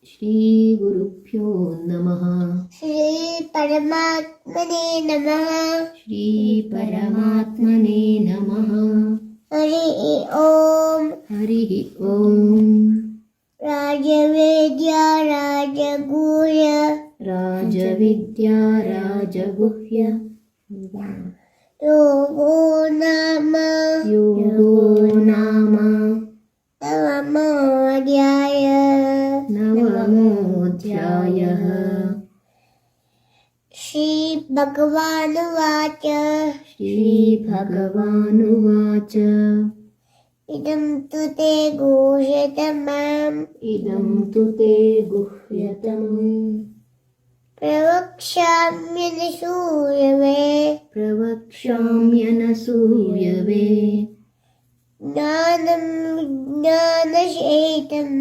श्रीगुरुभ्यो नमः। श्रीपरमात्मने नमः। श्रीपरमात्मने नमः। हरिः ओम्। हरिः ओम्। राजवेद्या राजगुह्य राजविद्या राजगुह्य योगो नाम नवमोऽध्यायः। श्रीभगवानुवाच श्रीभगवानुवाच इदं तु ते गुह्यतमम् इदं तु ते गुह्यतमम् प्रवक्ष्याम्यनसूयवे ज्ञानं विज्ञानशेषम्